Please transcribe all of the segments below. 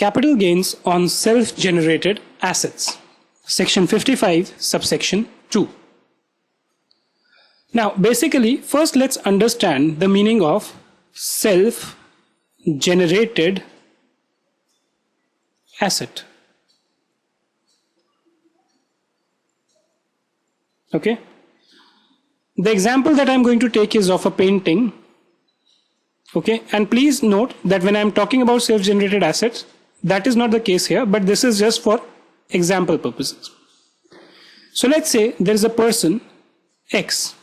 Capital gains on self-generated assets. Section 55, subsection 2. Now, basically, first let's understand the meaning of self-generated asset. Okay. The example that I'm going to take is of a painting. Okay. And please note that when I'm talking about self-generated assets, that is not the case here, but this is just for example purposes. So let's say there is a person X.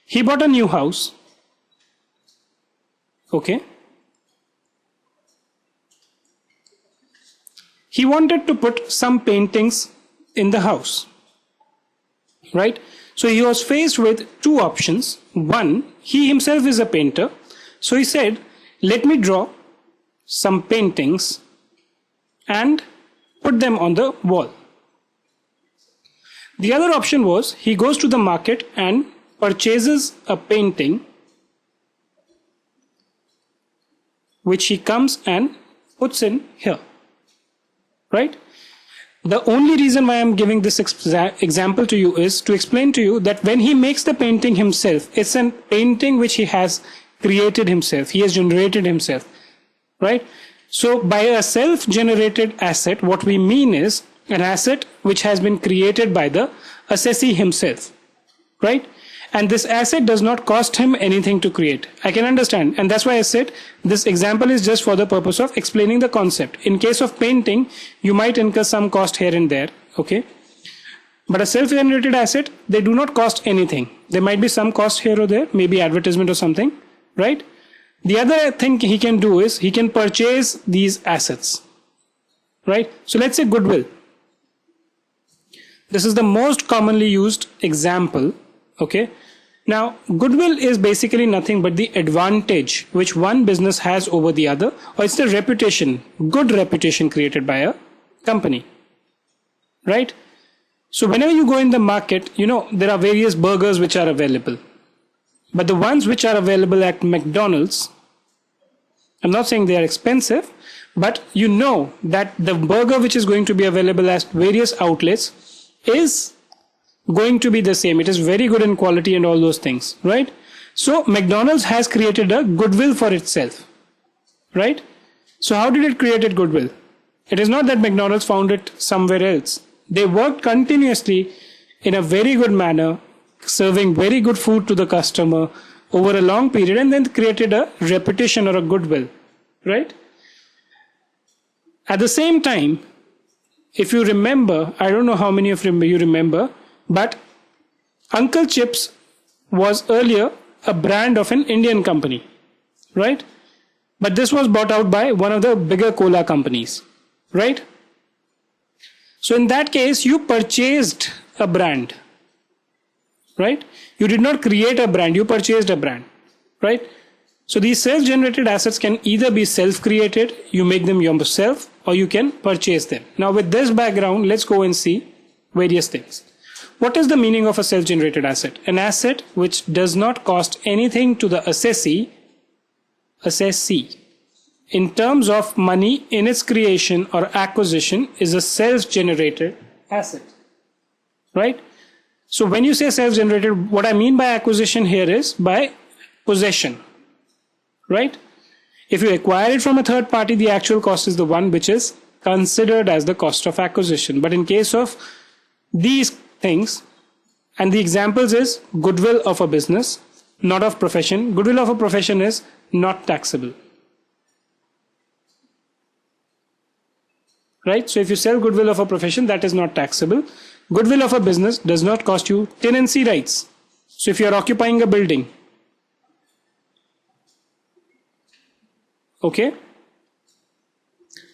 He bought a new house. Okay. He wanted to put some paintings in the house. Right. So he was faced with two options. One, he himself is a painter. So he said, let me draw some paintings and put them on the wall. The other option was he goes to the market and purchases a painting which he comes and puts in here. Right? The only reason why I'm giving this example to you is to explain to you that when he makes the painting himself, it's a painting which he has created himself. He has generated himself. Right? So by a self-generated asset, what we mean is an asset which has been created by the assessee himself. Right? And this asset does not cost him anything to create. I can understand. And that's why I said this example is just for the purpose of explaining the concept. In case of painting, you might incur some cost here and there. Okay. But a self-generated asset, they do not cost anything. There might be some cost here or there, maybe advertisement or something. Right? The other thing he can do is he can purchase these assets. Right? So let's say goodwill. This is the most commonly used example. Okay. Now, goodwill is basically nothing but the advantage which one business has over the other, or it's the reputation, good reputation created by a company. Right? So whenever you go in the market, you know, there are various burgers which are available. But the ones which are available at McDonald's, I'm not saying they are expensive, but you know that the burger which is going to be available at various outlets is going to be the same. It is very good in quality and all those things, right? So McDonald's has created a goodwill for itself, right? So how did it create a goodwill? It is not that McDonald's found it somewhere else. They worked continuously in a very good manner, serving very good food to the customer over a long period, and then created a reputation or a goodwill, right? At the same time, if you remember, I don't know how many of you remember, but Uncle Chips was earlier a brand of an Indian company, right? But this was bought out by one of the bigger cola companies, right? So in that case, you purchased a brand, right? You did not create a brand, you purchased a brand, right? So these self-generated assets can either be self-created, you make them yourself, or you can purchase them. Now with this background, let's go and see various things. What is the meaning of a self-generated asset? An asset which does not cost anything to the assessee in terms of money in its creation or acquisition is a self-generated asset, right? So when you say self-generated, what I mean by acquisition here is by possession, right? If you acquire it from a third party, the actual cost is the one which is considered as the cost of acquisition. But in case of these things, and the examples is goodwill of a business, not of profession. Goodwill of a profession is not taxable. Right? So if you sell goodwill of a profession, that is not taxable. Goodwill of a business does not cost you tenancy rights. So if you are occupying a building, okay,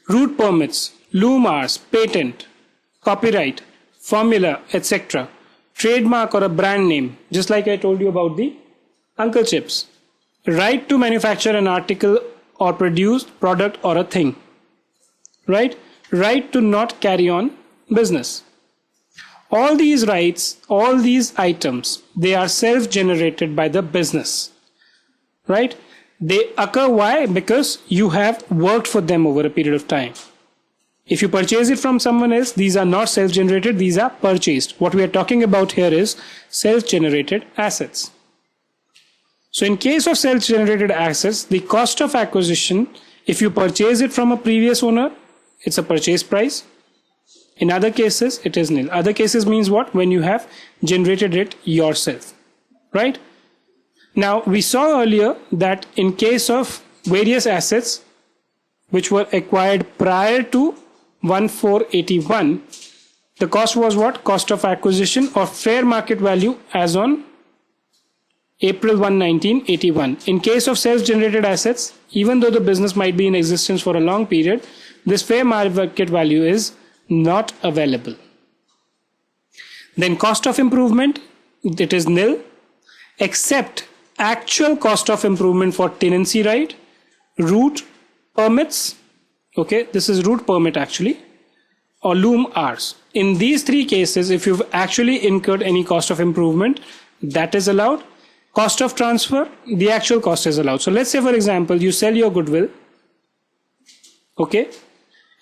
route permits, loom hours, patent, copyright, formula, etc., trademark or a brand name, just like I told you about the Uncle Chips, right to manufacture an article or produce product or a thing, right? Right to not carry on business. All these rights, all these items, they are self-generated by the business, right? They occur why? Because you have worked for them over a period of time. If you purchase it from someone else, these are not self-generated, these are purchased. What we are talking about here is self-generated assets. So in case of self-generated assets, the cost of acquisition, if you purchase it from a previous owner, it's a purchase price. In other cases, it is nil. Other cases means what? When you have generated it yourself, right? Now, we saw earlier that in case of various assets which were acquired prior to 1481, the cost was what? Cost of acquisition or fair market value as on April 1, 1981. In case of self-generated assets, even though the business might be in existence for a long period, this fair market value is not available. Then cost of improvement, it is nil, except actual cost of improvement for tenancy right, route permits, okay, this is route permit actually, or loom hours. In these three cases, if you've actually incurred any cost of improvement, that is allowed. Cost of transfer, the actual cost is allowed. So let's say, for example, you sell your goodwill, okay,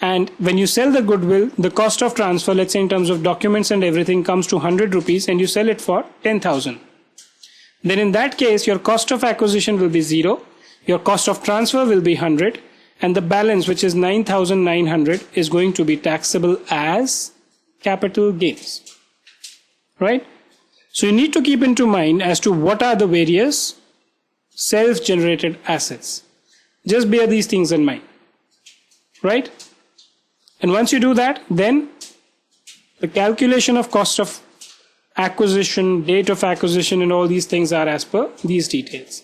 and when you sell the goodwill, the cost of transfer, let's say in terms of documents and everything, comes to 100 rupees and you sell it for 10,000. Then in that case, your cost of acquisition will be 0, your cost of transfer will be 100, and the balance, which is 9,900, is going to be taxable as capital gains, right? So you need to keep into mind as to what are the various self-generated assets. Just bear these things in mind, right? And once you do that, then the calculation of cost of acquisition, date of acquisition, and all these things are as per these details.